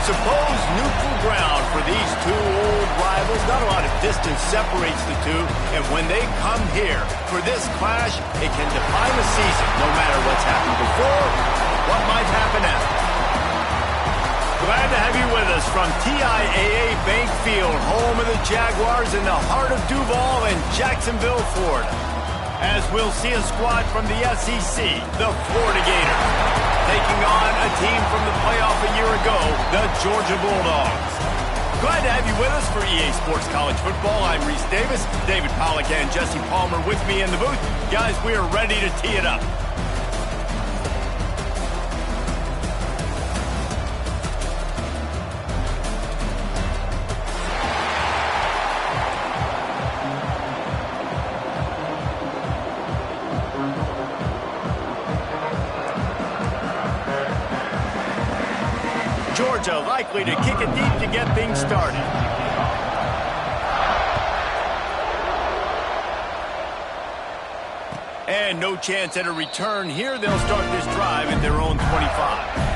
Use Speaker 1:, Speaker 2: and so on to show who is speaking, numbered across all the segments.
Speaker 1: Supposed neutral ground for these two old rivals. Not a lot of distance separates the two, and when they come here for this clash, it can define a season, no matter what's happened before, what might happen after. Glad to have you with us from TIAA Bank Field, home of the Jaguars in the heart of Duval and Jacksonville, Florida. As we'll see a squad from the SEC, the Florida Gators, taking on a team from the playoff a year ago, the Georgia Bulldogs. Glad to have you with us for EA Sports College Football. I'm Reese Davis, David Pollack and Jesse Palmer with me in the booth. Guys, we are ready to tee it up. Georgia likely to kick it deep to get things started. And no chance at a return here. They'll start this drive at their own 25.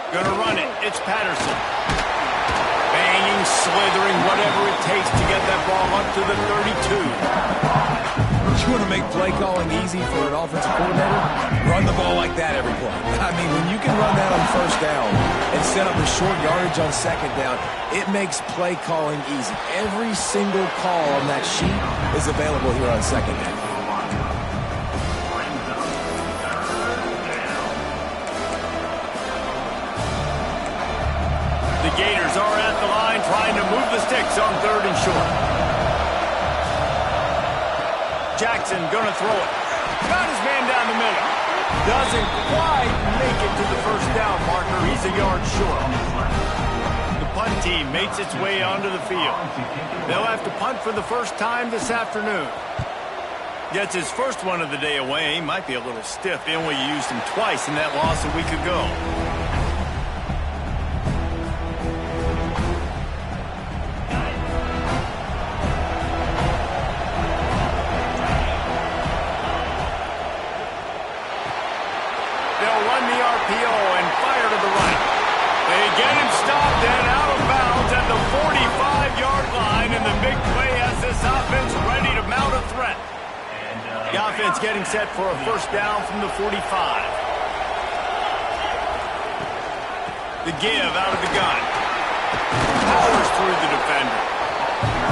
Speaker 1: Gonna run it. It's Patterson. Banging, slithering, whatever it takes to get that ball up to the 32.
Speaker 2: You want to make play calling easy for an offensive coordinator? Run the ball like that every play. I mean, when you can run that on first down and set up a short yardage on second down, it makes play calling easy. Every single call on that sheet is available here on second down.
Speaker 1: The Gators are at the line trying to move the sticks on third and short. Jackson gonna throw it. Got his man down the middle. Doesn't quite make it to the first down marker. He's a yard short. The punt team makes its way onto the field. They'll have to punt for the first time this afternoon. Gets his first one of the day away. Might be a little stiff. They only used him twice in that loss a week ago. The offense getting set for a first down from the 45. The give out of the gun. Powers through the defender.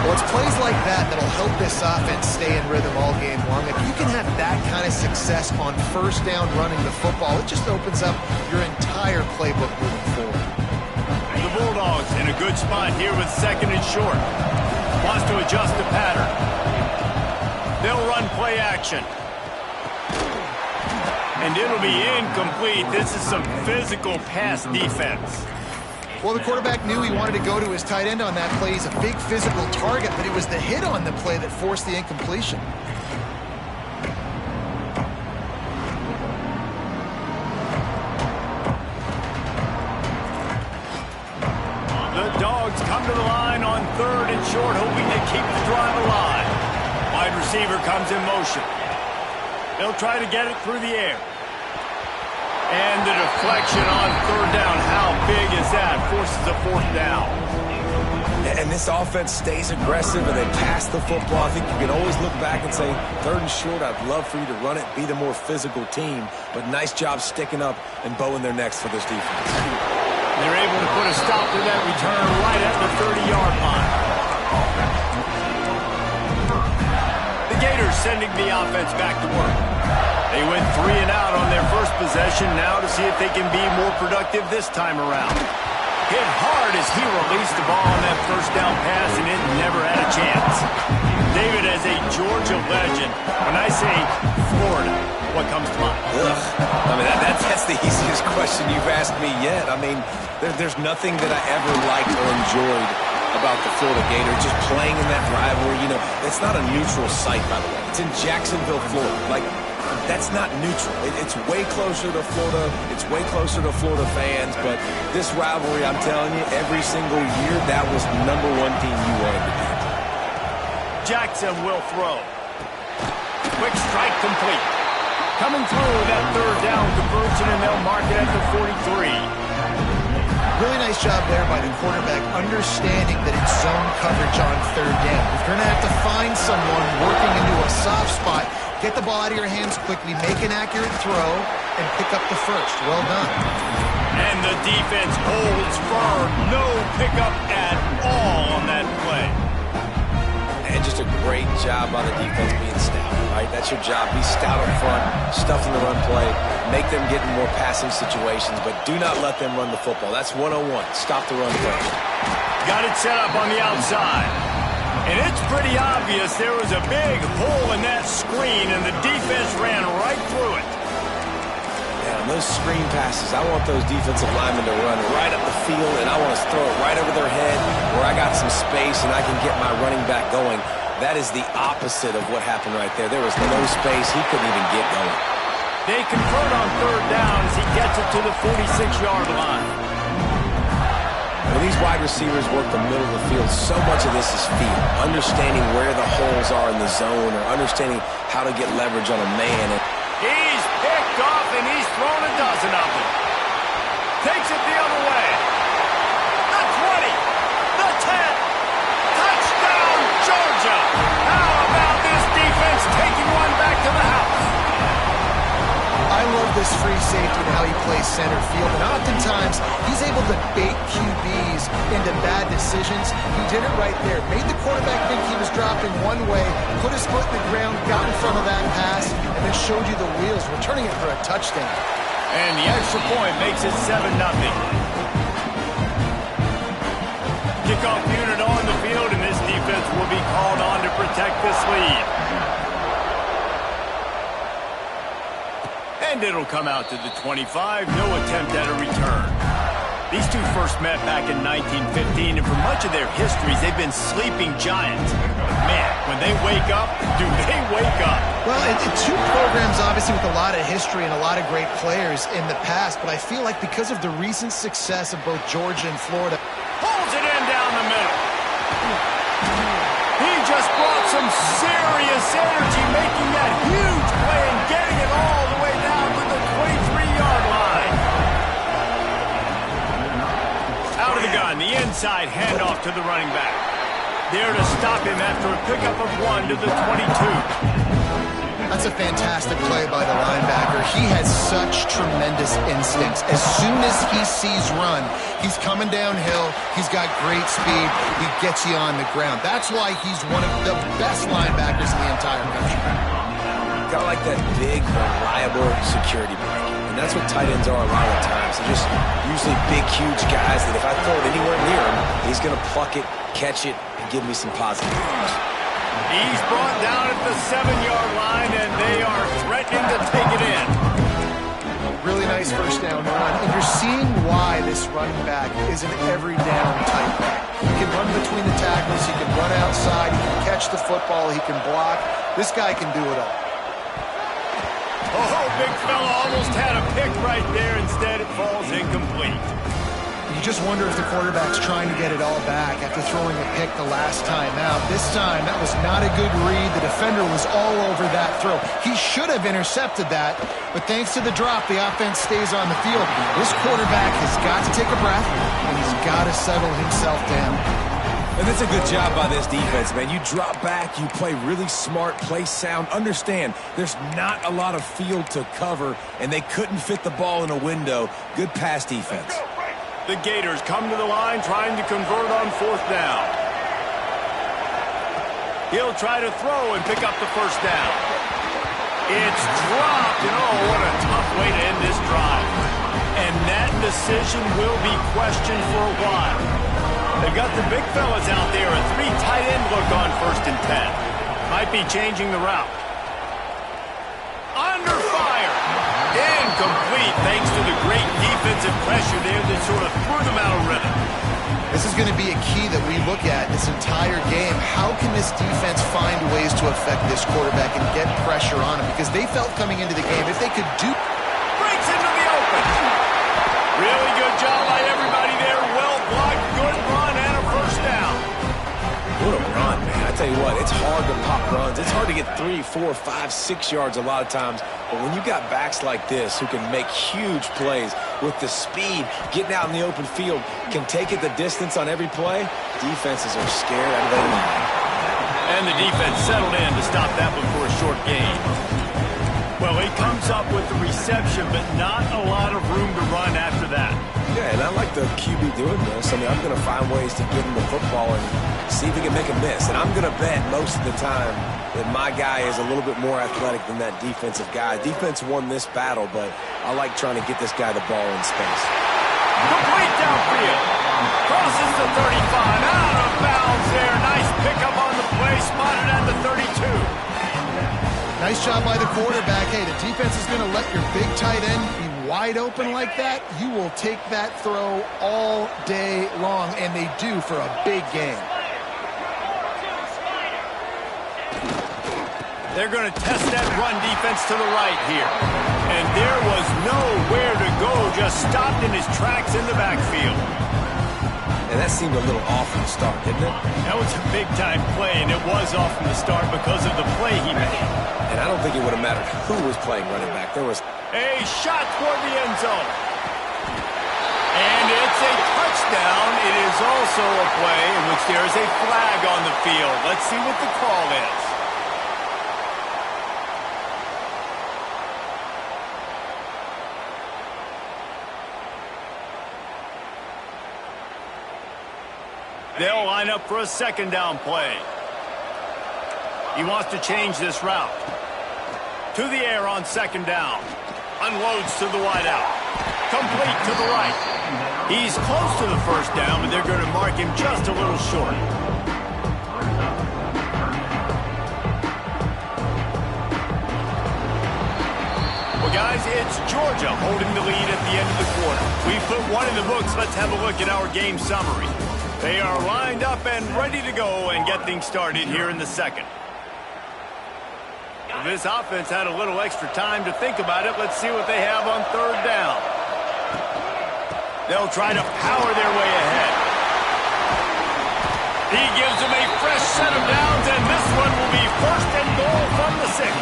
Speaker 3: Well, it's plays like that that'll help this offense stay in rhythm all game long. If you can have that kind of success on first down running the football, it just opens up your entire playbook moving forward.
Speaker 1: The Bulldogs in a good spot here with second and short. Wants to adjust the pattern. They'll run play action. And it'll be incomplete. This is some physical pass defense.
Speaker 3: Well, the quarterback knew he wanted to go to his tight end on that play. He's a big physical target, but it was the hit on the play that forced the incompletion.
Speaker 1: The Dogs come to the line on third and short, hoping to keep the drive alive. Wide receiver comes in motion. They'll try to get it through the air. And the deflection on third down. How big is that? Forces a fourth down.
Speaker 2: And this offense stays aggressive and they pass the football. I think you can always look back and say, third and short, I'd love for you to run it, be the more physical team. But nice job sticking up and bowing their necks for this defense.
Speaker 1: They're able to put a stop to that return right at the 30-yard line. The Gators sending the offense back to work. They went 3 and out on their first possession, now to see if they can be more productive this time around. Hit hard as he released the ball on that first down pass, and it never had a chance. David, as a Georgia legend, when I say Florida, what comes to mind?
Speaker 2: Ugh. I mean, that's the easiest question you've asked me yet. I mean, there's nothing that I ever liked or enjoyed about the Florida Gators, just playing in that rivalry. You know, it's not a neutral site, by the way. It's in Jacksonville, Florida. Like, that's not neutral. It's way closer to Florida. It's way closer to Florida fans. But this rivalry, I'm telling you, every single year, that was the #1 team you wanted to beat.
Speaker 1: Jackson will throw. Quick strike complete. Coming through that third down conversion, and they'll mark it at the 43.
Speaker 3: Really nice job there by the quarterback, understanding that it's zone coverage on third down. If you're going to have to find someone working into a soft spot, get the ball out of your hands quickly, make an accurate throw, and pick up the first. Well done.
Speaker 1: And the defense holds firm. No pickup at all on that play.
Speaker 2: And just a great job by the defense being stout, right? That's your job. Be stout up front, stuff in the run play, make them get in more passing situations, but do not let them run the football. That's 101. Stop the run play.
Speaker 1: Got it set up on the outside. And it's pretty obvious there was a big hole in that screen, and the defense ran right through it.
Speaker 2: Yeah, and those screen passes, I want those defensive linemen to run right up the field, and I want to throw it right over their head where I got some space and I can get my running back going. That is the opposite of what happened right there. There was no space. He couldn't even get going.
Speaker 1: They convert on third down as he gets it to the 46-yard line.
Speaker 2: When these wide receivers work the middle of the field, so much of this is feel. Understanding where the holes are in the zone, or understanding how to get leverage on a man.
Speaker 1: He's picked off, and he's thrown a dozen of them. Takes it the other way. The 20. The 10. Touchdown, Georgia. How about this defense taking one back to the house?
Speaker 3: I love this free safety and how he plays center field. And oftentimes, he's able to bait QBs into bad decisions. He did it right there. Made the quarterback think he was dropping one way, put his foot in the ground, got in front of that pass, and then showed you the wheels, returning it for a touchdown.
Speaker 1: And the extra point makes it 7-0. Kickoff unit on the field, and this defense will be called on to protect this lead. And it'll come out to the 25. No attempt at a return. These two first met back in 1915, and for much of their histories, they've been sleeping giants. Man, when they wake up, do they wake up?
Speaker 3: Well, two programs, obviously, with a lot of history and a lot of great players in the past, but I feel like because of the recent success of both Georgia and Florida.
Speaker 1: Pulls it in down the middle. He just brought some serious energy, making that huge play and getting it all the way down to the 23-yard line. Out of the gun, the inside handoff to the running back. There to stop him after a pickup of 1 to the 22.
Speaker 3: That's a fantastic play by the linebacker. He has such tremendous instincts. As soon as he sees run, he's coming downhill. He's got great speed. He gets you on the ground. That's why he's one of the best linebackers in the entire country.
Speaker 2: Got like that big, reliable security blanket. And that's what tight ends are a lot of times. They're just usually big, huge guys that if I throw it anywhere near him, he's going to pluck it, catch it, and give me some positive yards.
Speaker 1: He's brought down at the 7-yard line, and they are threatening to take it in.
Speaker 3: Really nice first down run. And you're seeing why this running back is an every down type back. He can run between the tackles. He can run outside. He can catch the football. He can block. This guy can do it all.
Speaker 1: Oh, big fella almost had a pick right there. Instead, it falls incomplete.
Speaker 3: You just wonder if the quarterback's trying to get it all back after throwing a pick the last time out. This time, that was not a good read. The defender was all over that throw. He should have intercepted that, but thanks to the drop, the offense stays on the field. This quarterback has got to take a breath, and he's got to settle himself down.
Speaker 2: And that's a good job by this defense, man. You drop back, you play really smart, play sound. Understand, there's not a lot of field to cover, and they couldn't fit the ball in a window. Good pass defense.
Speaker 1: The Gators come to the line trying to convert on fourth down. He'll try to throw and pick up the first down. It's dropped, and oh, what a tough way to end this drive. And that decision will be questioned for a while. They've got the big fellas out there, a 3 tight end look on 1st and 10. Might be changing the route. Under fire. Incomplete, thanks to the great defensive pressure there that sort of threw them out of rhythm.
Speaker 3: This is going to be a key that we look at this entire game. How can this defense find ways to affect this quarterback and get pressure on him? Because they felt coming into the game, if they could do...
Speaker 1: Breaks into the open. Really good job by everybody there. Well blocked, good run, and a first down.
Speaker 2: What a run, man. I tell you what, it's hard to pop runs. It's hard to get 3, 4, 5, 6 yards a lot of times. But when you got backs like this who can make huge plays with the speed, getting out in the open field, can take it the distance on every play, defenses are scared out of their mind.
Speaker 1: And the defense settled in to stop that one for a short gain. Well, he comes up with the reception, but not a lot of room to run after that.
Speaker 2: Yeah, and I like the QB doing this. I mean, I'm going to find ways to give him the football and see if he can make a miss. And I'm going to bet most of the time that my guy is a little bit more athletic than that defensive guy. Defense won this battle, but I like trying to get this guy the ball in space.
Speaker 1: Complete downfield. Crosses the 35. Out of bounds there. Nice pickup on the play. Spotted at the 32.
Speaker 3: Nice job by the quarterback. Hey, the defense is going to let your big tight end be wide open like that. You will take that throw all day long, and they do for a big game.
Speaker 1: They're going to test that run defense to the right here. And there was nowhere to go, just stopped in his tracks in the backfield.
Speaker 2: And that seemed a little off from the start, didn't it?
Speaker 1: That was a big-time play, and it was off from the start because of the play he made.
Speaker 2: And I don't think it would have mattered who was playing running back. There was
Speaker 1: a shot toward the end zone. And it's a touchdown. It is also a play in which there is a flag on the field. Let's see what the call is. They'll line up for a second down play. He wants to change this route. To the air on second down. Unloads to the wideout. Complete to the right. He's close to the first down, but they're going to mark him just a little short. Well, guys, it's Georgia holding the lead at the end of the quarter. We put one in the books. Let's have a look at our game summary. They are lined up and ready to go and get things started here in the second. This offense had a little extra time to think about it. Let's see what they have on third down. They'll try to power their way ahead. He gives them a fresh set of downs, and this one will be first and goal from the 6.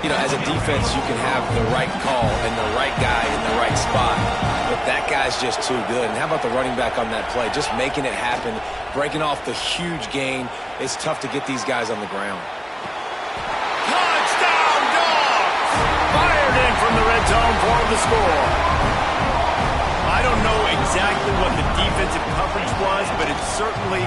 Speaker 2: You know, as a defense, you can have the right call and the right guy in the right spot. But that guy's just too good. And how about the running back on that play? Just making it happen, breaking off the huge gain. It's tough to get these guys on the ground.
Speaker 1: Touchdown, Dogs! Fired in from the red zone for the score. I don't know exactly what the defensive coverage was, but it certainly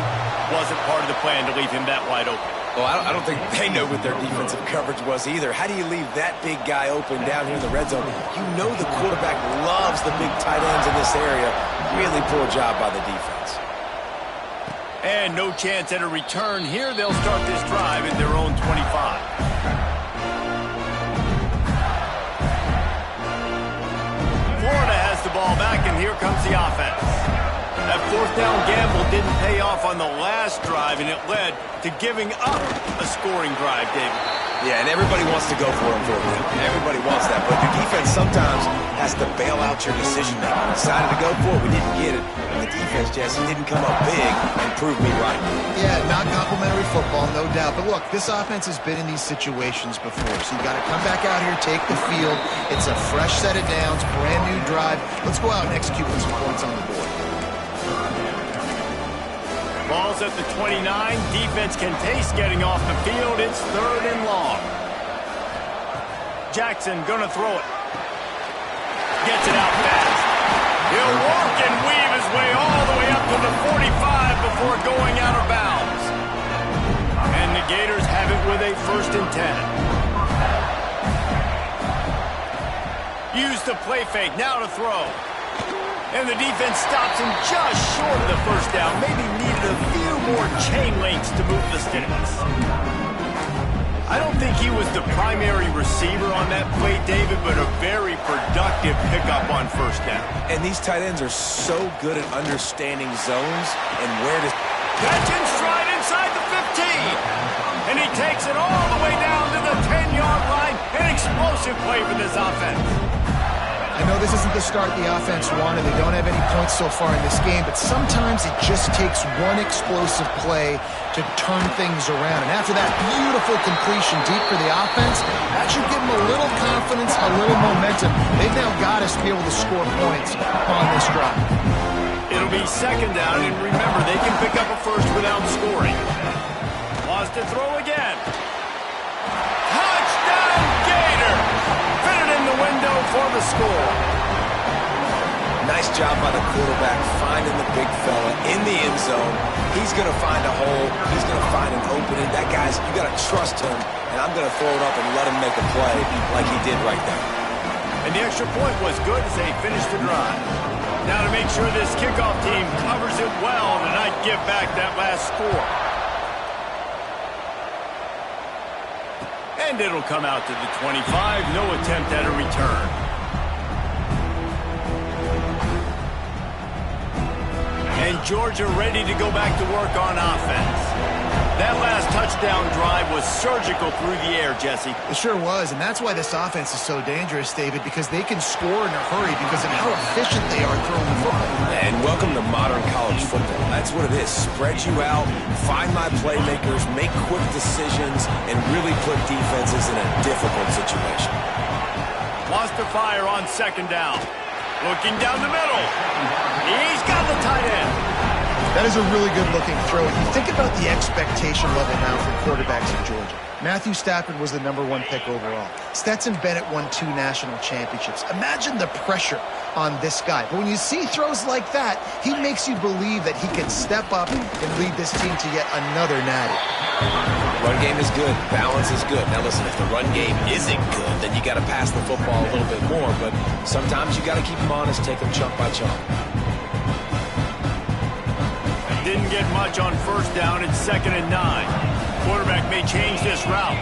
Speaker 1: wasn't part of the plan to leave him that wide open.
Speaker 2: Well, I don't think they know what their defensive coverage was either. How do you leave that big guy open down here in the red zone? You know the quarterback loves the big tight ends in this area. Really poor job by the defense.
Speaker 1: And no chance at a return here. They'll start this drive at their own 25. Florida has the ball back, and here comes the offense. That fourth down gamble didn't pay off on the last drive, and it led to giving up a scoring drive, David.
Speaker 2: Yeah, and everybody wants to go for him for a win. Everybody wants that, but your defense sometimes has to bail out your decision-making. We decided to go for it, we didn't get it. And the defense, Jesse, didn't come up big and prove me right.
Speaker 3: Yeah, not complimentary football, no doubt. But look, this offense has been in these situations before, so you got to come back out here, take the field. It's a fresh set of downs, brand new drive. Let's go out and execute with some points on the board.
Speaker 1: Ball's at the 29. Defense can taste getting off the field. It's third and long. Jackson gonna throw it. Gets it out fast. He'll walk and weave his way all the way up to the 45 before going out of bounds. And the Gators have it with a first and 10. Use the play fake. Now to throw. And the defense stops him just short of the first down. Maybe needed a few more chain links to move the sticks. I don't think he was the primary receiver on that play, David, but a very productive effective pickup on first down.
Speaker 2: And these tight ends are so good at understanding zones and where to...
Speaker 1: Catch and stride inside the 15. And he takes it all the way down to the 10-yard line. An explosive play for this offense.
Speaker 3: I know this isn't the start the offense wanted. They don't have any points so far in this game, but sometimes it just takes one explosive play to turn things around. And after that beautiful completion deep for the offense, that should give them a little confidence, a little momentum. They've now got us to be able to score points on this drive.
Speaker 1: It'll be second down, and remember, they can pick up a first without scoring. Wants to throw again. Touchdown, Gator! Fitted in the window for the score.
Speaker 2: Nice job by the quarterback finding the big fella in the end zone. He's going to find a hole. He's going to find an opening. That guy's, you got to trust him, and I'm going to throw it up and let him make a play like he did right there.
Speaker 1: And the extra point was good as they finished the drive. Now to make sure this kickoff team covers it well and not give back that last score. And it'll come out to the 25. No attempt at a return. And Georgia ready to go back to work on offense. That last touchdown drive was surgical through the air, Jesse.
Speaker 3: It sure was, and that's why this offense is so dangerous, David, because they can score in a hurry because of how efficient they are throwing the football.
Speaker 2: And welcome to modern college football. That's what it is. Spread you out, find my playmakers, make quick decisions, and really put defenses in a difficult situation.
Speaker 1: Wants to fire on second down. Looking down the middle. He's got the tight end.
Speaker 3: That is a really good-looking throw. You think about the expectation level now for quarterbacks in Georgia. Matthew Stafford was the #1 pick overall. Stetson Bennett won 2 national championships. Imagine the pressure on this guy. But when you see throws like that, he makes you believe that he can step up and lead this team to yet another natty.
Speaker 2: Run game is good. Balance is good. Now listen, if the run game isn't good, then you got to pass the football a little bit more. But sometimes you got to keep them honest, take them chunk by chunk.
Speaker 1: Didn't get much on first down. It's 2nd and 9. Quarterback may change this route.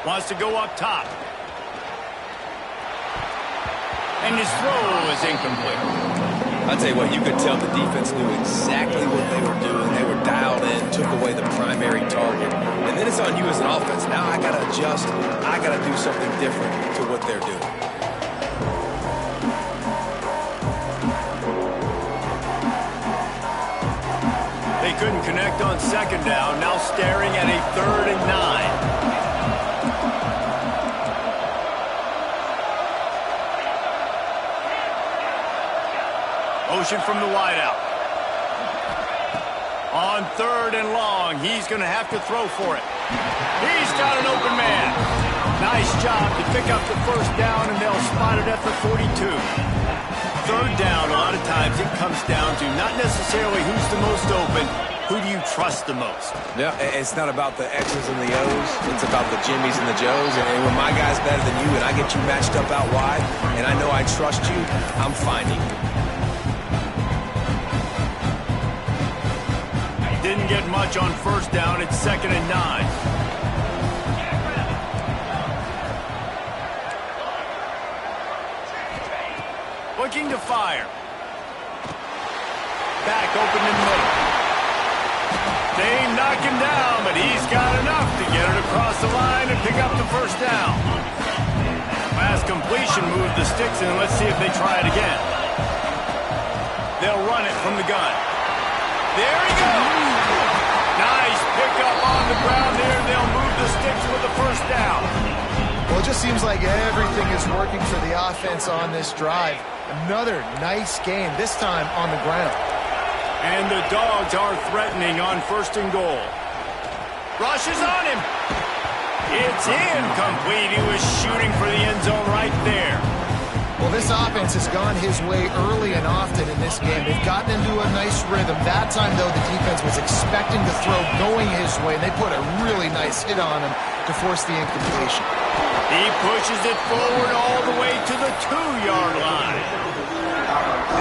Speaker 1: Wants to go up top. And his throw is incomplete.
Speaker 2: I'll tell you what, you could tell the defense knew exactly what they were doing. They were dialed in, took away the primary target. And then it's on you as an offense. Now I got to adjust. I got to do something different to what they're doing.
Speaker 1: They couldn't connect on second down. Now staring at a 3rd and 9. Motion from the wideout. On 3rd and long, he's going to have to throw for it. He's got an open man. Nice job to pick up the first down, and they'll spot it at the 42. 3rd down, a lot of times it comes down to not necessarily who's the most open, who do you trust the most?
Speaker 2: Yeah, it's not about the X's and the O's. It's about the Jimmys and the Joes. And when my guy's better than you and I get you matched up out wide, and I know I trust you, I'm finding you.
Speaker 1: Didn't get much on first down. It's 2nd and 9. Looking to fire. Back open in the middle. They knock him down, but he's got enough to get it across the line and pick up the first down. Last completion moved the sticks in. Let's see if they try it again. They'll run it from the gun. There he goes. Nice pickup on the ground there. They'll move the sticks with the first down.
Speaker 3: Well, it just seems like everything is working for the offense on this drive. Another nice game, this time on the ground.
Speaker 1: And the Dogs are threatening on 1st and goal. Rushes on him. It's incomplete. He was shooting for the end zone right there.
Speaker 3: Well, this offense has gone his way early and often in this game. They've gotten into a nice rhythm. That time, though, the defense was expecting the throw going his way, and they put a really nice hit on him to force the incompletion.
Speaker 1: He pushes it forward all the way to the 2-yard line.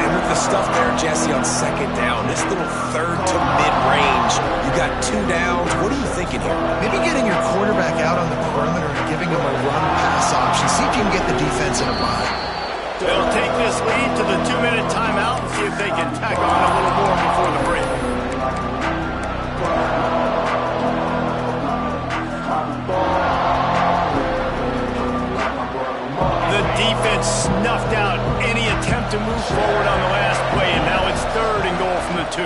Speaker 2: And with the stuff there, Jesse, on second down, this little 3rd to mid-range, you got 2 downs. What are you thinking here?
Speaker 3: Maybe getting your quarterback out on the perimeter and giving him a run pass see if you can get the defense in a bind.
Speaker 1: They'll take this lead to the 2-minute timeout and see if they can tack on a little more before the break. The defense snuffed out any attempt to move forward on the last play, and now it's 3rd and goal from the 2.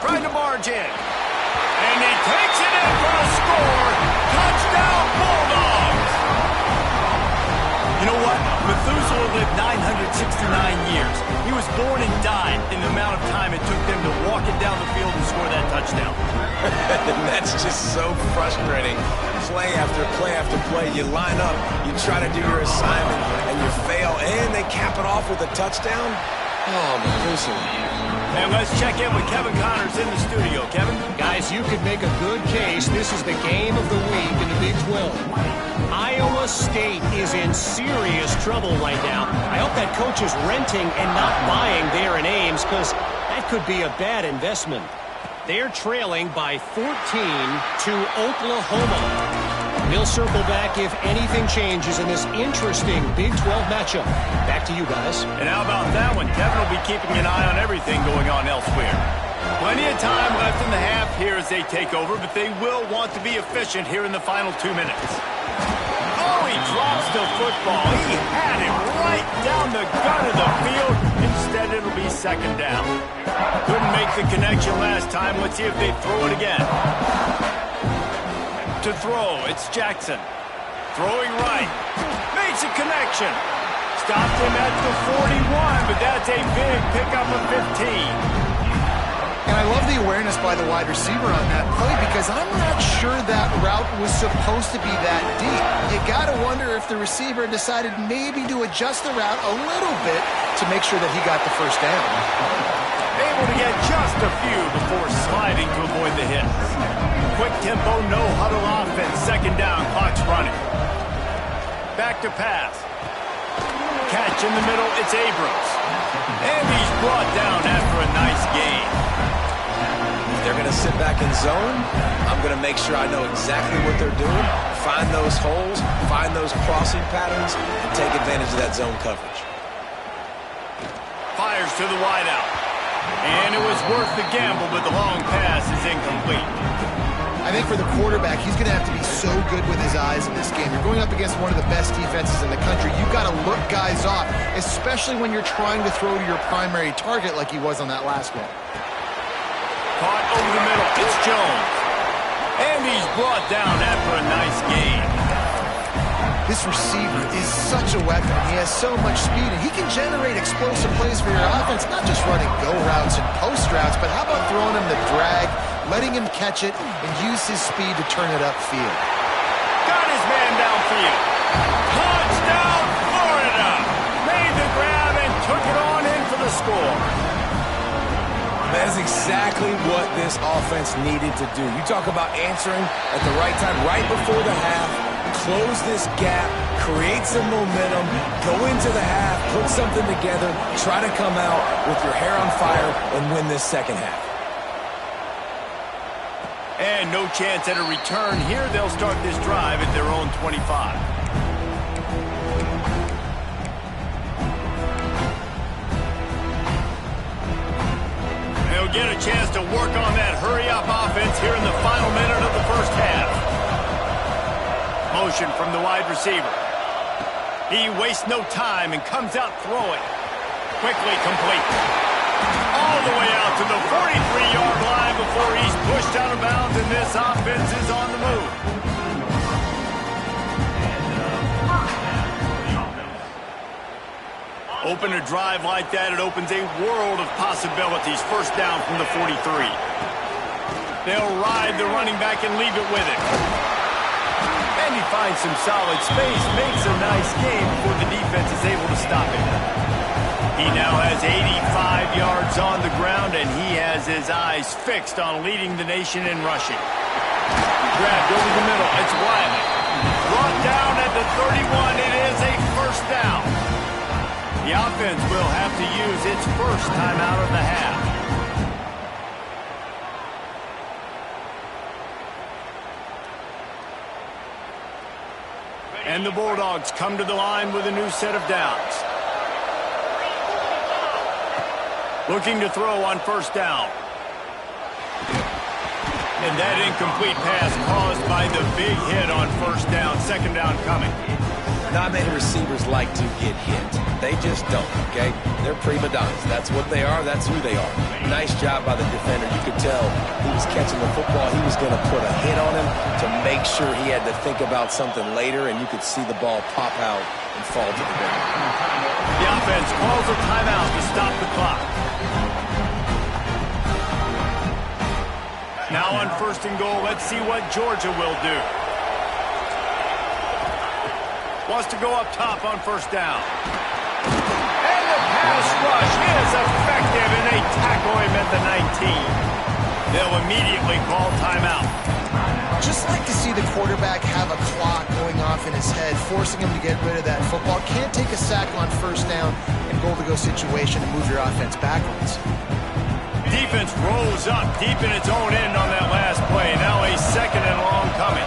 Speaker 1: Trying to barge in. And he takes it in for a score. Touchdown, Bulldogs! You know what? Methuselah lived 969 years. He was born and died in the amount of time it took them to walk it down the field and score that touchdown.
Speaker 2: That's just so frustrating. Play after play after play. You line up, you try to do your assignment, and you fail, and they cap it off with a touchdown? Oh, Methuselah.
Speaker 1: And let's check in with Kevin Connors in the studio. Kevin?
Speaker 4: Guys, you could make a good case. This is the game of the week in the Big 12. Iowa State is in serious trouble right now. I hope that coach is renting and not buying there in Ames, because that could be a bad investment. They're trailing by 14 to Oklahoma. We'll circle back if anything changes in this interesting Big 12 matchup. Back to you guys.
Speaker 1: And how about that one? Kevin will be keeping an eye on everything going on elsewhere. Plenty of time left in the half here as they take over, but they will want to be efficient here in the final 2 minutes. Oh, he drops the football. He had it right down the gut of the field. Instead, it'll be 2nd down. Couldn't make the connection last time. Let's see if they throw it again. To throw, it's Jackson. Throwing right. Makes a connection. Stopped him at the 41, but that's a big pickup of 15.
Speaker 3: And I love the awareness by the wide receiver on that play, because I'm not sure that route was supposed to be that deep. You got to wonder if the receiver decided maybe to adjust the route a little bit to make sure that he got the 1st down.
Speaker 1: Able to get just a few before sliding to avoid the hits. Quick tempo, no huddle offense. 2nd down, clock's running. Back to pass. Catch in the middle, it's Abrams. And he's brought down after a nice gain.
Speaker 2: They're going to sit back in zone. I'm going to make sure I know exactly what they're doing, find those holes, find those crossing patterns, and take advantage of that zone coverage.
Speaker 1: Fires to the wideout. And it was worth the gamble, but the long pass is incomplete.
Speaker 3: I think for the quarterback, he's going to have to be so good with his eyes in this game. You're going up against one of the best defenses in the country. You've got to look guys off, especially when you're trying to throw to your primary target like he was on that last one.
Speaker 1: Caught over the middle. It's Jones. And he's brought down after a nice gain.
Speaker 3: This receiver is such a weapon. He has so much speed, and he can generate explosive plays for your offense, not just running go routes and post routes, but how about throwing him the drag, letting him catch it, and use his speed to turn it upfield.
Speaker 1: Got his man downfield. Touchdown, Florida! Made the grab and took it on in for the score.
Speaker 2: That is exactly what this offense needed to do. You talk about answering at the right time, right before the half, close this gap, create some momentum, go into the half, put something together, try to come out with your hair on fire and win this 2nd half.
Speaker 1: And no chance at a return here. They'll start this drive at their own 25. They'll get a chance to work on that hurry-up offense here in the final minute of the 1st half. Motion from the wide receiver. He wastes no time and comes out throwing. Quickly complete. All the way out to the 43-yard line before he's pushed out of bounds, and this offense is on the move. Open a drive like that, it opens a world of possibilities. 1st down from the 43. They'll ride the running back and leave it with him. And he finds some solid space, makes a nice game before the defense is able to stop him. He now has 85 yards on the ground, and he has his eyes fixed on leading the nation in rushing. Grabbed over the middle, it's Wiley. Brought down at the 31, it is a 1st down. The offense will have to use its 1st timeout of the half. And And the Bulldogs come to the line with a new set of downs. Looking to throw on first down. And that incomplete pass caused by the big hit on first down. Second down coming.
Speaker 2: Not many receivers like to get hit. They just don't, okay? They're prima donnas. That's what they are. That's who they are. Nice job by the defender. You could tell he was catching the football. He was going to put a hit on him to make sure he had to think about something later, and you could see the ball pop out and fall to the ground.
Speaker 1: The offense calls a timeout to stop the clock. Now on first and goal, let's see what Georgia will do. Wants to go up top on first down. And the pass rush is effective, and they tackle him at the 19. They'll immediately call timeout.
Speaker 3: Just like to see the quarterback have a clock going off in his head, forcing him to get rid of that football. Can't take a sack on first down and goal-to-go situation and move your offense backwards.
Speaker 1: Defense rolls up deep in its own end on that last play. Now a second and long coming.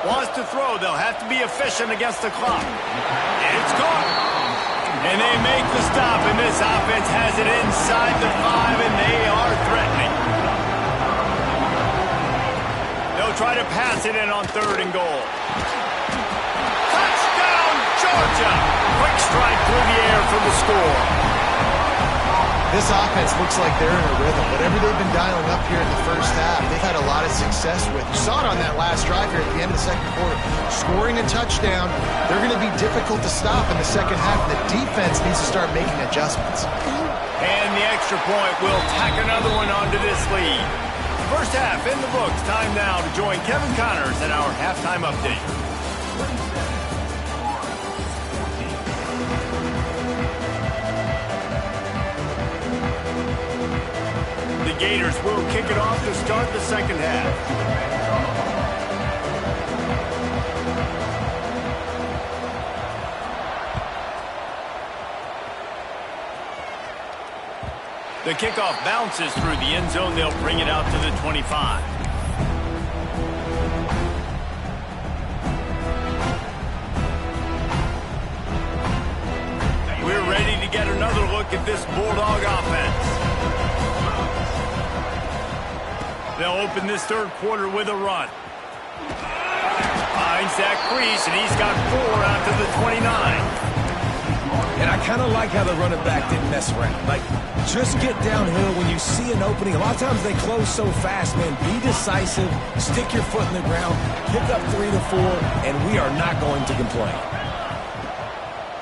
Speaker 1: Wants to throw. They'll have to be efficient against the clock. It's gone. And they make the stop, and this offense has it inside the 5, and they are threatening. They'll try to pass it in on third and goal. Touchdown, Georgia! Quick strike through the air for the score.
Speaker 3: This offense looks like they're in a rhythm. Whatever they've been dialing up here in the first half, they've had a lot of success with. You saw it on that last drive here at the end of the second quarter. Scoring a touchdown, they're going to be difficult to stop in the second half. The defense needs to start making adjustments.
Speaker 1: And the extra point will tack another one onto this lead. First half in the books. Time now to join Kevin Connors in our halftime update. The Gators will kick it off to start the second half. The kickoff bounces through the end zone. They'll bring it out to the 25. We're ready to get another look at this Bulldog offense. They'll open this third quarter with a run. Finds that crease, and he's got 4 out to the 29.
Speaker 2: And I kind of like how the running back didn't mess around. Like, just get downhill when you see an opening. A lot of times they close so fast, man. Be decisive, stick your foot in the ground, pick up 3 to 4, and we are not going to complain.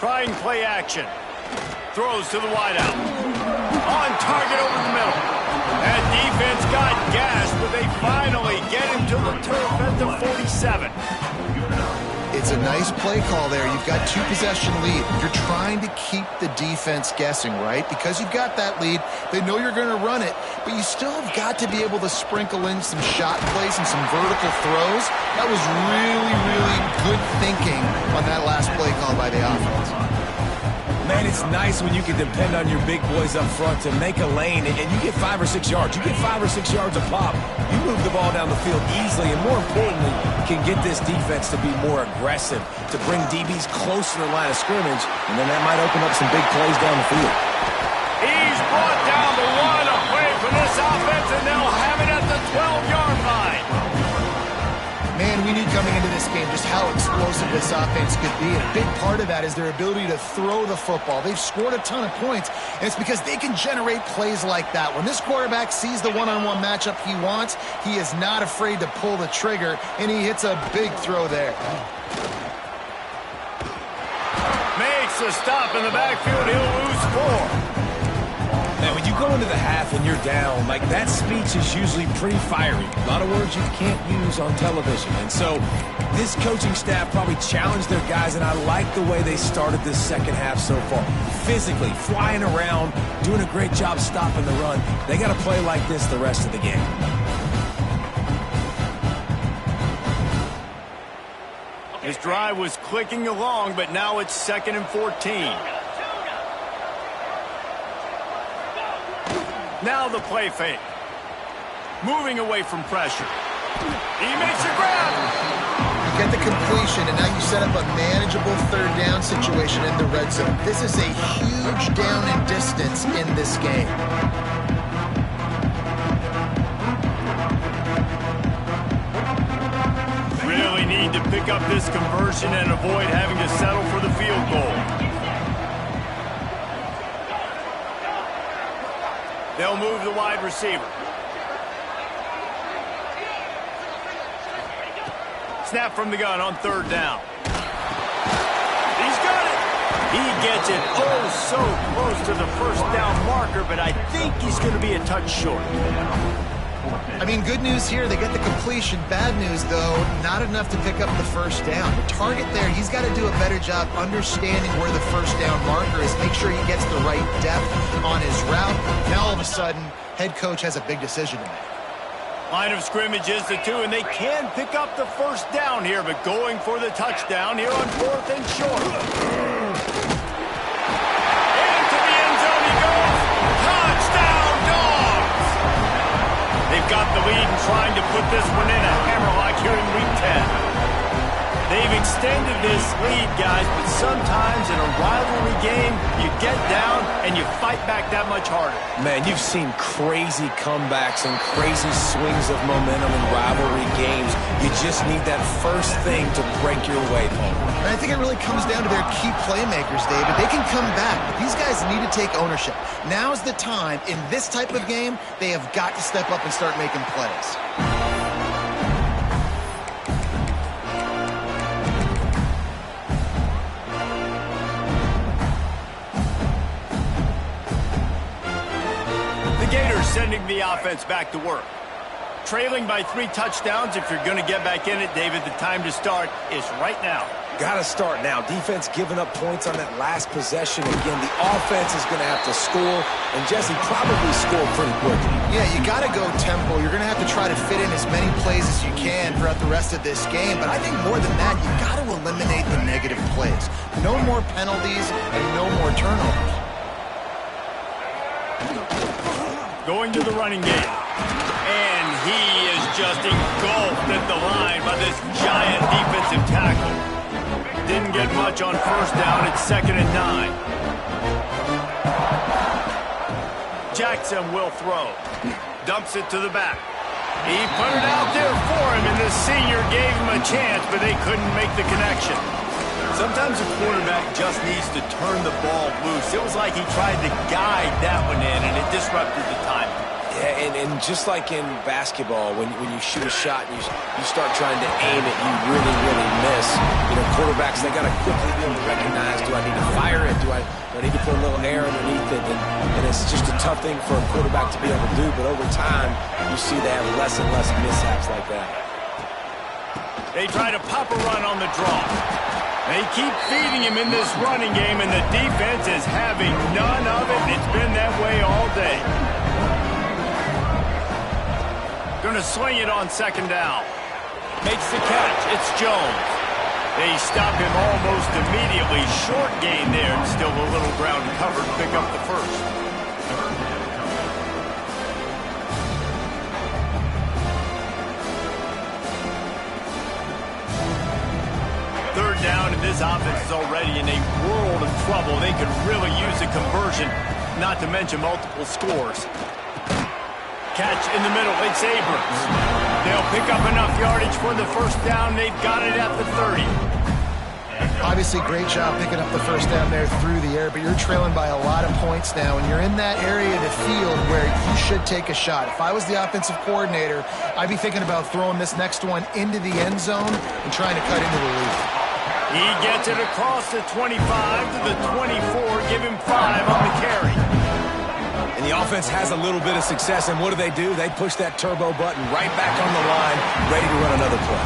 Speaker 1: Trying play action. Throws to the wideout. On target over the middle. That defense got gashed, but they finally get him to the turf at the 47.
Speaker 3: It's a nice play call there. You've got 2-possession lead. You're trying to keep the defense guessing, right? Because you've got that lead. They know you're going to run it, but you still have got to be able to sprinkle in some shot plays and some vertical throws. That was really, really good thinking on that last play call by the offense.
Speaker 2: Man, it's nice when you can depend on your big boys up front to make a lane, and you get 5 or 6 yards. You get 5 or 6 yards a pop. You move the ball down the field easily, and more importantly, can get this defense to be more aggressive, to bring DBs close to the line of scrimmage, and then that might open up some big plays down the field.
Speaker 1: He's brought down the one. A play for this offense, and they'll have it at the 12-yard line.
Speaker 3: Man, we knew coming into this game just how explosive this offense could be. And a big part of that is their ability to throw the football. They've scored a ton of points, and it's because they can generate plays like that. When this quarterback sees the one-on-one matchup he wants, he is not afraid to pull the trigger, and he hits a big throw there.
Speaker 1: Makes a stop in the backfield. He'll lose 4.
Speaker 2: Now, when you go into the half and you're down, like, that speech is usually pretty fiery. A lot of words you can't use on television. And so this coaching staff probably challenged their guys, and I like the way they started this second half so far. Physically, flying around, doing a great job stopping the run. They got to play like this the rest of the game.
Speaker 1: His drive was clicking along, but now it's 2nd and 14. Now the play fake. Moving away from pressure. He makes a grab.
Speaker 3: You get the completion, and now you set up a manageable third down situation in the red zone. This is a huge down and distance in this game.
Speaker 1: Really need to pick up this conversion and avoid having to settle for the field goal. They'll move the wide receiver. Snap from the gun on third down. He's got it. He gets it oh so close to the first down marker, but I think he's going to be a touch short.
Speaker 3: I mean, good news here, they get the completion. Bad news, though, not enough to pick up the first down. The target there, he's got to do a better job understanding where the first down marker is, make sure he gets the right depth on his route. Now, all of a sudden, head coach has a big decision to make.
Speaker 1: Line of scrimmage is the 2, and they can pick up the first down here, but going for the touchdown here on 4th and short. Into the end zone he goes. Touchdown, Dogs! They've got the lead and trying to put this one in a hammerlock here in Week 10. They've extended this lead, guys, but sometimes in a rivalry game, you get down and you fight back that much harder.
Speaker 2: Man, you've seen crazy comebacks and crazy swings of momentum in rivalry games. You just need that first thing to break your way home.
Speaker 3: And I think it really comes down to their key playmakers, David. They can come back, but these guys need to take ownership. Now's the time. In this type of game, they have got to step up and start making plays.
Speaker 1: Sending the offense back to work. Trailing by 3 touchdowns. If you're going to get back in it, David, the time to start is right now.
Speaker 2: Got to start now. Defense giving up points on that last possession. Again, the offense is going to have to score, and Jesse probably score pretty quickly.
Speaker 3: Yeah, you got to go tempo. You're going to have to try to fit in as many plays as you can throughout the rest of this game, but I think more than that, you got to eliminate the negative plays. No more penalties and no more turnovers.
Speaker 1: Going to the running game. And he is just engulfed at the line by this giant defensive tackle. Didn't get much on first down. It's 2nd and 9. Jackson will throw. Dumps it to the back. He put it out there for him, and the senior gave him a chance, but they couldn't make the connection. Sometimes a quarterback just needs to turn the ball loose. It was like he tried to guide that one in, and it disrupted the timing.
Speaker 2: Yeah, and just like in basketball, when you shoot a shot and you start trying to aim it, you really, really miss. You know, quarterbacks, they got to quickly be able to recognize, do I need to fire it? Do I need to put a little air underneath it? And it's just a tough thing for a quarterback to be able to do, but over time, you see they have less and less mishaps like that.
Speaker 1: They try to pop a run on the draw. They keep feeding him in this running game, and the defense is having none of it. It's been that way all day. Going to swing it on 2nd down. Makes the catch. It's Jones. They stop him almost immediately. Short gain there, and still a little ground covered to pick up the first. Third down, and this offense is already in a world of trouble. They could really use a conversion, not to mention multiple scores. Catch in the middle. It's Abrams. They'll pick up enough yardage for the first down. They've got it at the 30.
Speaker 3: Obviously, great job picking up the first down there through the air, but you're trailing by a lot of points now, and you're in that area of the field where you should take a shot. If I was the offensive coordinator, I'd be thinking about throwing this next one into the end zone and trying to cut into the lead.
Speaker 1: He gets it across the 25 to the 24. Give him 5 on the carry.
Speaker 2: And the offense has a little bit of success, and what do? They push that turbo button right back on the line, ready to run another play.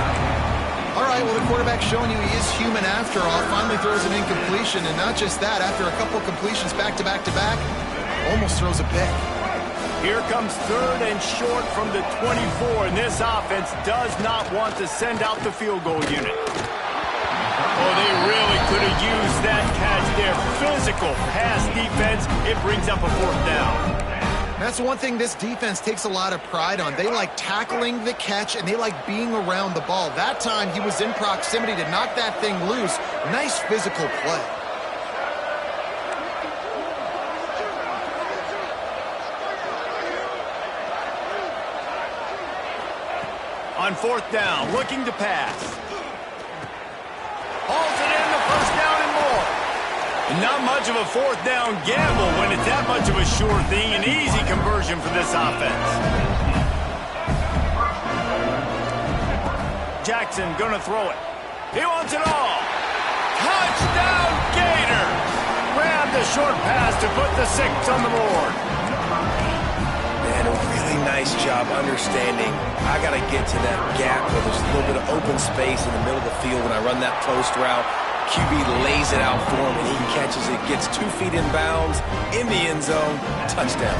Speaker 3: All right, well, the quarterback's showing you he is human after all. Finally throws an incompletion, and not just that, after a couple completions back-to-back, almost throws a pick.
Speaker 1: Here comes 3rd and short from the 24, and this offense does not want to send out the field goal unit. Oh, they really could have used that catch there. Physical pass defense. It brings up a 4th down.
Speaker 3: That's one thing this defense takes a lot of pride on. They like tackling the catch, and they like being around the ball. That time, he was in proximity to knock that thing loose. Nice physical play.
Speaker 1: On fourth down, looking to pass. Hauls it in, the first down and more. Not much of a fourth down gamble when it's that much of a sure thing. An easy conversion for this offense. Jackson gonna throw it. He wants it all. Touchdown, Gator! Grabbed a short pass to put the 6 on the board.
Speaker 2: And a really nice job understanding I got to get to that gap where there's a little bit of open space in the middle of the field when I run that post route. QB lays it out for him, and he catches it, gets 2 feet in bounds, in the end zone, touchdown.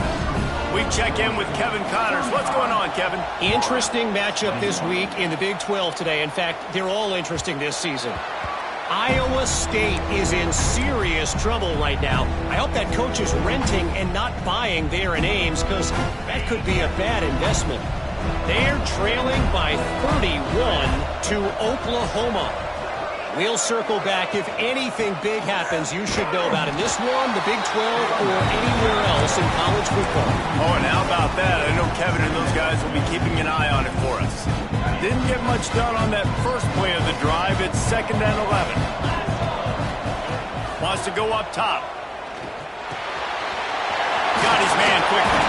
Speaker 1: We check in with Kevin Connors. What's going on, Kevin?
Speaker 4: Interesting matchup this week in the Big 12 today. In fact, they're all interesting this season. Iowa State is in serious trouble right now. I hope that coach is renting and not buying there in Ames, because that could be a bad investment. They're trailing by 31 to Oklahoma. We'll circle back. If anything big happens, you should know about it. This one, the Big 12, or anywhere else in college football.
Speaker 1: Oh, and how about that? I know Kevin and those guys will be keeping an eye on it for us. Didn't get much done on that first play of the drive. It's 2nd and 11. Wants to go up top. Got his man quickly.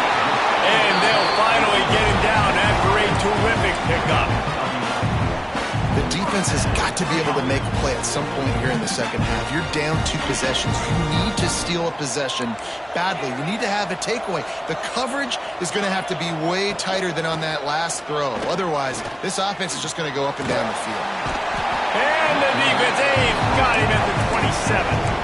Speaker 1: And they'll finally get him down after a terrific pickup.
Speaker 3: The defense has got to be able to make a play at some point here in the second half. You're down 2 possessions. You need to steal a possession badly. You need to have a takeaway. The coverage is going to have to be way tighter than on that last throw. Otherwise, this offense is just going to go up and down the field.
Speaker 1: And the defense, got him at the 27.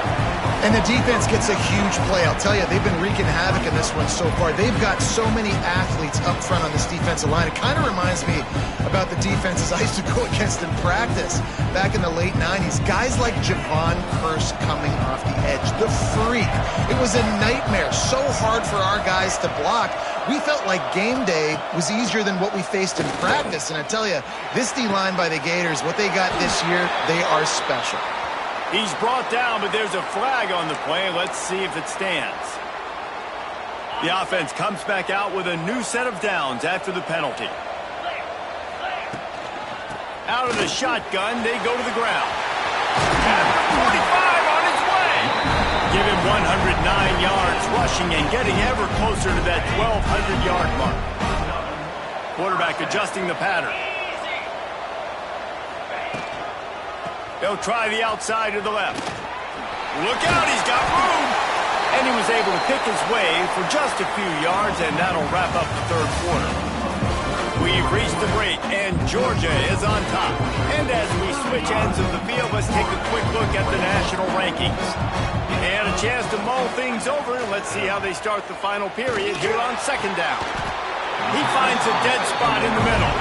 Speaker 3: And the defense gets a huge play. I'll tell you, they've been wreaking havoc in this one so far. They've got so many athletes up front on this defensive line. It kind of reminds me about the defenses I used to go against in practice back in the late 90s. Guys like Javon Curse coming off the edge. The freak. It was a nightmare. So hard for our guys to block. We felt like game day was easier than what we faced in practice. And I tell you, this D-line by the Gators, what they got this year, they are special.
Speaker 1: He's brought down, but there's a flag on the play. Let's see if it stands. The offense comes back out with a new set of downs after the penalty. Out of the shotgun, they go to the ground. At the 45 on its way. Give him 109 yards rushing and getting ever closer to that 1,200-yard mark. Quarterback adjusting the pattern. They'll try the outside to the left. Look out, he's got room. And he was able to pick his way for just a few yards, and that'll wrap up the third quarter. We've reached the break, and Georgia is on top. And as we switch ends of the field, let's take a quick look at the national rankings. And a chance to mull things over. Let's see how they start the final period here on 2nd down. He finds a dead spot in the middle.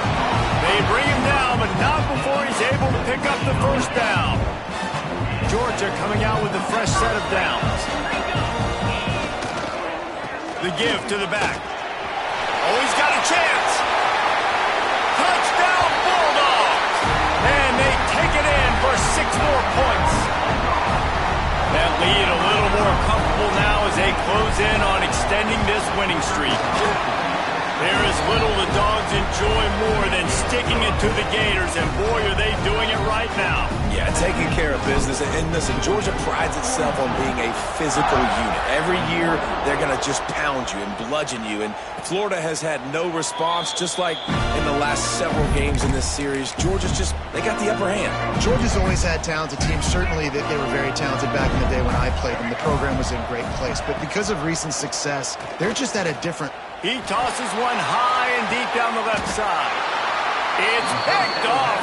Speaker 1: They bring him down, but not before he's able to pick up the first down. Georgia coming out with a fresh set of downs. The give to the back. Oh, he's got a chance. Touchdown, Bulldogs! And they take it in for 6 more points. That lead a little more comfortable now as they close in on extending this winning streak. There is little the Dogs enjoy more than sticking it to the Gators, and boy, are they doing it right now.
Speaker 2: Yeah, taking care of business. And listen, Georgia prides itself on being a physical unit. Every year, they're going to just pound you and bludgeon you. And Florida has had no response, just like in the last several games in this series. Georgia's just, they got the upper hand.
Speaker 3: Georgia's always had talented teams. Certainly that they were very talented back in the day when I played them. The program was in a great place. But because of recent success, they're just at a different...
Speaker 1: He tosses one high and deep down the left side. It's picked off.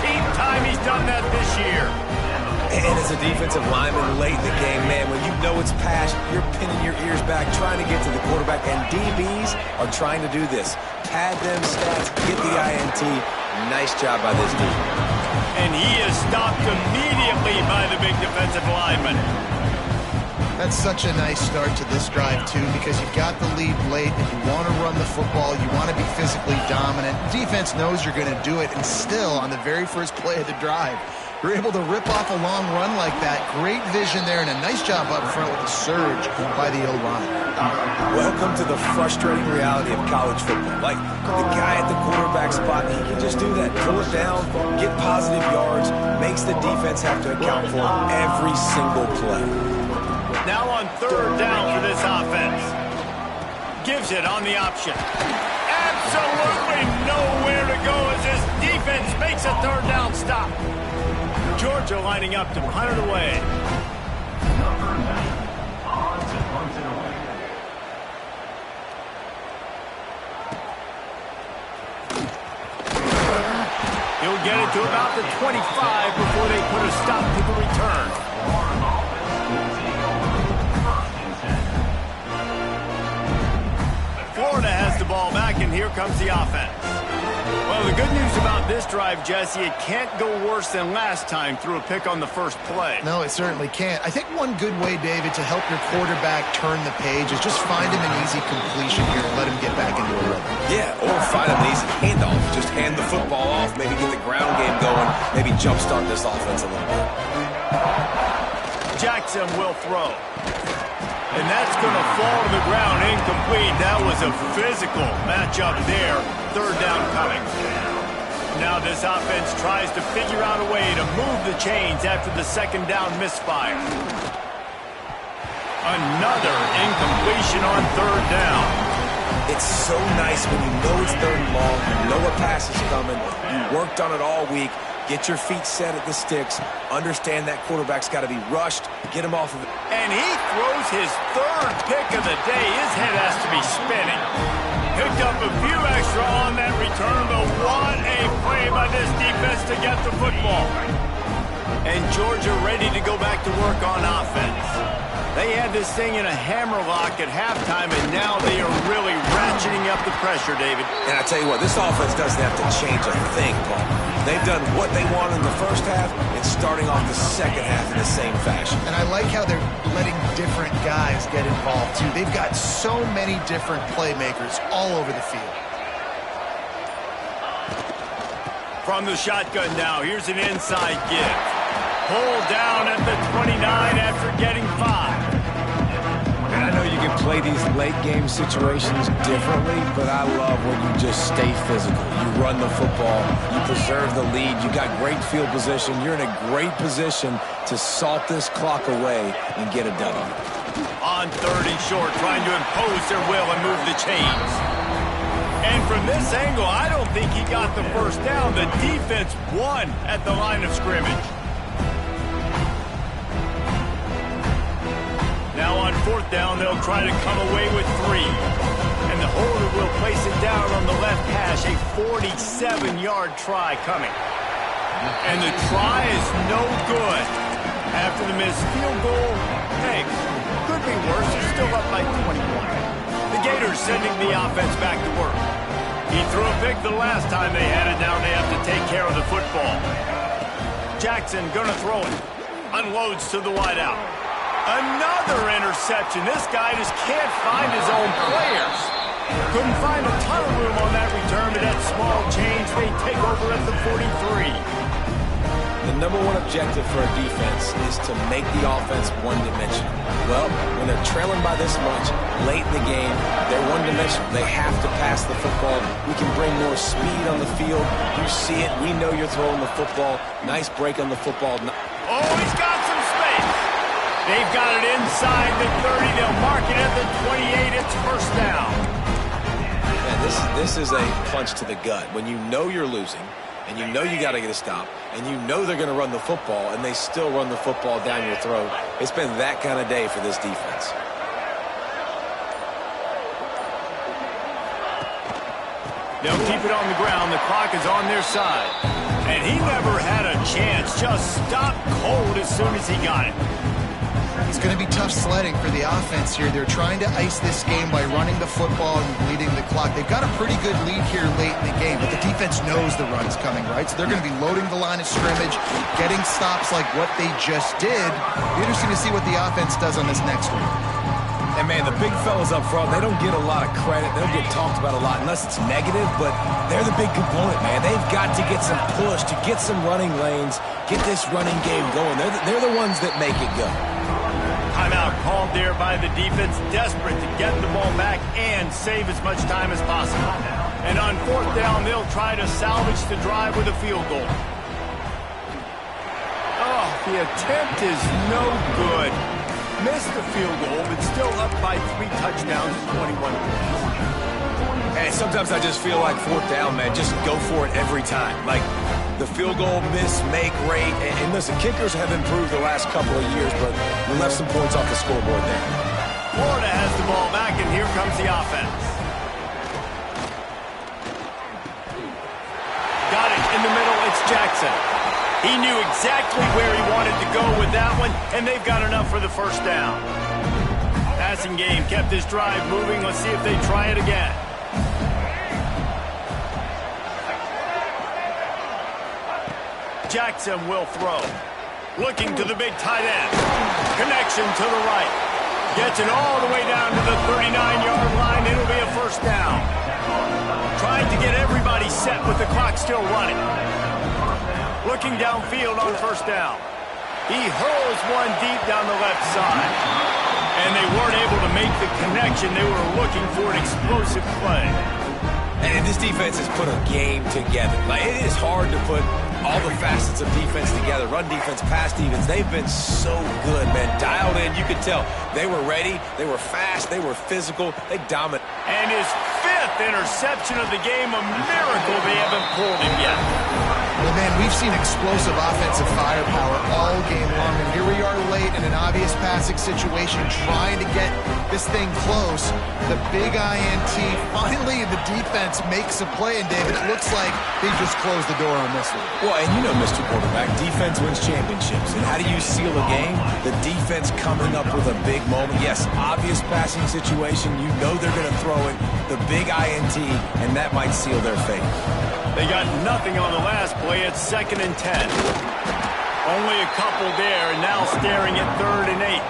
Speaker 1: 13th time he's done that this year.
Speaker 2: And as a defensive lineman late in the game, man, when you know it's pass, you're pinning your ears back, trying to get to the quarterback. And DBs are trying to do this. Pad them stats, get the INT. Nice job by this team.
Speaker 1: And he is stopped immediately by the big defensive lineman.
Speaker 3: That's such a nice start to this drive, too, because you've got the lead late and you want to run the football. You want to be physically dominant. Defense knows you're going to do it, and still, on the very first play of the drive, you're able to rip off a long run like that. Great vision there, and a nice job up front with the surge by the O-line.
Speaker 2: Welcome to the frustrating reality of college football. Like, the guy at the quarterback spot, he can just do that. Pull it down, get positive yards, makes the defense have to account for every single play.
Speaker 1: Now on third down for this offense. Gives it on the option. Absolutely nowhere to go as this defense makes a third down stop. Georgia lining up to punt it away. He'll get it to about the 25 before they put a stop to the return. Florida has the ball back, and here comes the offense. Well, the good news about this drive, Jesse, it can't go worse than last time through a pick on the first play.
Speaker 3: No, it certainly can't. I think one good way, David, to help your quarterback turn the page is just find him an easy completion here and let him get back into a rhythm.
Speaker 2: Yeah, or find him an easy handoff. Just hand the football off, maybe get the ground game going, maybe jumpstart this offense a little bit.
Speaker 1: Jackson will throw. And that's going to fall to the ground incomplete. That was a physical matchup there. Third down coming. Now this offense tries to figure out a way to move the chains after the second down misfire. Another incompletion on third down.
Speaker 2: It's so nice when you know it's third and long, you know a pass is coming, you worked on it all week, get your feet set at the sticks, understand that quarterback's got to be rushed, get him off of it.
Speaker 1: And he throws his third pick of the day. His head has to be spinning. Picked up a few extra on that return, but what a play by this defense to get the football. And Georgia ready to go back to work on offense. They had this thing in a hammerlock at halftime, and now they are really ratcheting up the pressure, David.
Speaker 2: And I tell you what, this offense doesn't have to change a thing, Paul. They've done what they wanted in the first half and starting off the second half in the same fashion.
Speaker 3: And I like how they're letting different guys get involved, too. They've got so many different playmakers all over the field.
Speaker 1: From the shotgun now, here's an inside give. Pulled down at the 29 after getting 5.
Speaker 2: And I know you can play these late game situations differently, but I love when you just stay physical. You run the football, you preserve the lead, you got great field position, you're in a great position to salt this clock away and get a W.
Speaker 1: On third and short, trying to impose their will and move the chains. And from this angle, I don't think he got the first down. The defense won at the line of scrimmage. Now on fourth down, they'll try to come away with 3. And the holder will place it down on the left hash. A 47-yard try coming. And the try is no good. After the missed field goal, hey, could be worse. It's still up by 21. The Gators sending the offense back to work. He threw a pick the last time they had it. Now they have to take care of the football. Jackson gonna throw it. Unloads to the wideout. Another interception. This guy just can't find his own players. Couldn't find a ton of room on that return, but that small change, they take over at the 43.
Speaker 2: The number one objective for a defense is to make the offense one-dimensional. Well, when they're trailing by this much, late in the game, they're one-dimensional. They have to pass the football. We can bring more speed on the field. You see it. We know you're throwing the football. Nice break on the football.
Speaker 1: Oh, he's got some space. They've got it inside the 30. They'll mark it at the 28. It's first down.
Speaker 2: Man, this is a punch to the gut. When you know you're losing, and you know you got to get a stop, and you know they're going to run the football, and they still run the football down your throat. It's been that kind of day for this defense.
Speaker 1: They'll keep it on the ground. The clock is on their side. And he never had a chance. Just stopped cold as soon as he got it.
Speaker 3: It's going to be tough sledding for the offense here. They're trying to ice this game by running the football and bleeding the clock. They've got a pretty good lead here late in the game, but the defense knows the run's coming, right? So they're going to be loading the line of scrimmage, getting stops like what they just did. Be interesting to see what the offense does on this next one.
Speaker 2: And, man, the big fellas up front, they don't get a lot of credit. They don't get talked about a lot unless it's negative, but they're the big component, man. They've got to get some push, to get some running lanes, get this running game going. They're the ones that make it go.
Speaker 1: Timeout called there by the defense, desperate to get the ball back and save as much time as possible. And on fourth down, they'll try to salvage the drive with a field goal. Oh, the attempt is no good. Missed the field goal, but still up by 3 touchdowns and 21 points.
Speaker 2: And sometimes I just feel like fourth down, man, just go for it every time. Like the field goal miss, make rate. And listen, kickers have improved the last couple of years, but we left some points off the scoreboard there.
Speaker 1: Florida has the ball back, and here comes the offense. Got it in the middle, it's Jackson. He knew exactly where he wanted to go with that one, and they've got enough for the first down. Passing game kept this drive moving. Let's see if they try it again. Jackson will throw. Looking to the big tight end. Connection to the right. Gets it all the way down to the 39-yard line. It'll be a first down. Trying to get everybody set with the clock still running. Looking downfield on first down. He hurls one deep down the left side. And they weren't able to make the connection. They were looking for an explosive play.
Speaker 2: And this defense has put a game together. Like, it is hard to put all the facets of defense together. Run defense, pass defense. They've been so good, man. Dialed in. You could tell they were ready. They were fast. They were physical. They dominate.
Speaker 1: And his 5th interception of the game, a miracle they haven't pulled him yet.
Speaker 3: Well, man, we've seen explosive offensive firepower all game long, and here we are late in an obvious passing situation trying to get this thing close. The big INT, finally the defense makes a play, and David, it looks like they just closed the door on this one.
Speaker 2: Well, and you know, Mr. Quarterback, defense wins championships. And how do you seal a game? The defense coming up with a big moment. Yes, obvious passing situation. You know they're going to throw it. The big INT, and that might seal their fate.
Speaker 1: They got nothing on the last play. It's 2nd and 10. Only a couple there, and now staring at 3rd and 8.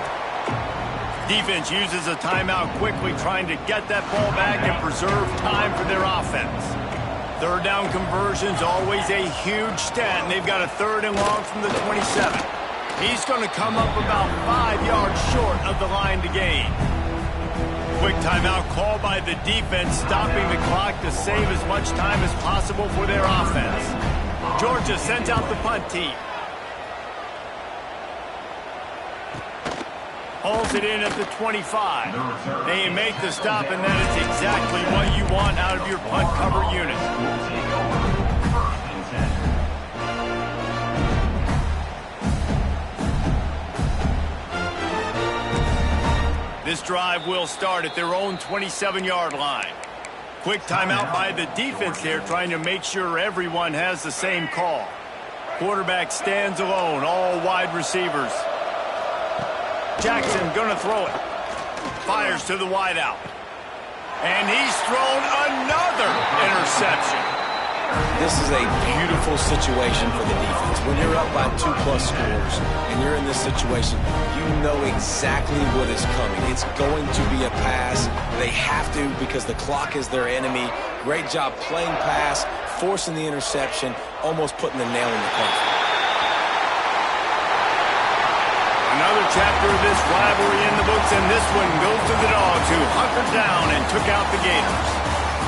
Speaker 1: Defense uses a timeout quickly, trying to get that ball back and preserve time for their offense. 3rd down conversions, always a huge stat, and they've got a 3rd and long from the 27. He's going to come up about 5 yards short of the line to gain. Quick timeout called by the defense, stopping the clock to save as much time as possible for their offense. Georgia sends out the punt team. Holds it in at the 25. They make the stop, and that is exactly what you want out of your punt cover unit. This drive will start at their own 27-yard line. Quick timeout by the defense there, trying to make sure everyone has the same call. Quarterback stands alone, all wide receivers. Jackson gonna throw it. Fires to the wideout. And he's thrown another interception.
Speaker 2: This is a beautiful situation for the defense. When you're up by 2+ scores and you're in this situation, you know exactly what is coming. It's going to be a pass. They have to, because the clock is their enemy. Great job playing pass, forcing the interception, almost putting the nail in the coffin.
Speaker 1: Another chapter of this rivalry in the books, and this one goes to the Dogs, who hunkered down and took out the Gators.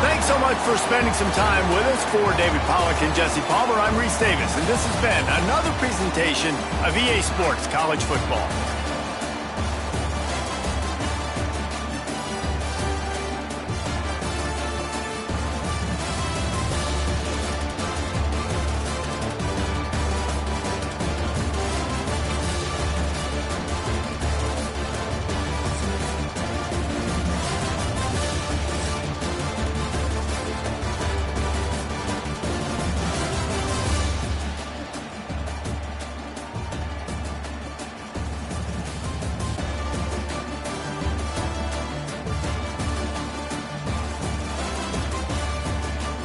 Speaker 1: Thanks so much for spending some time with us. For David Pollack and Jesse Palmer, I'm Reese Davis, and this has been another presentation of EA Sports College Football.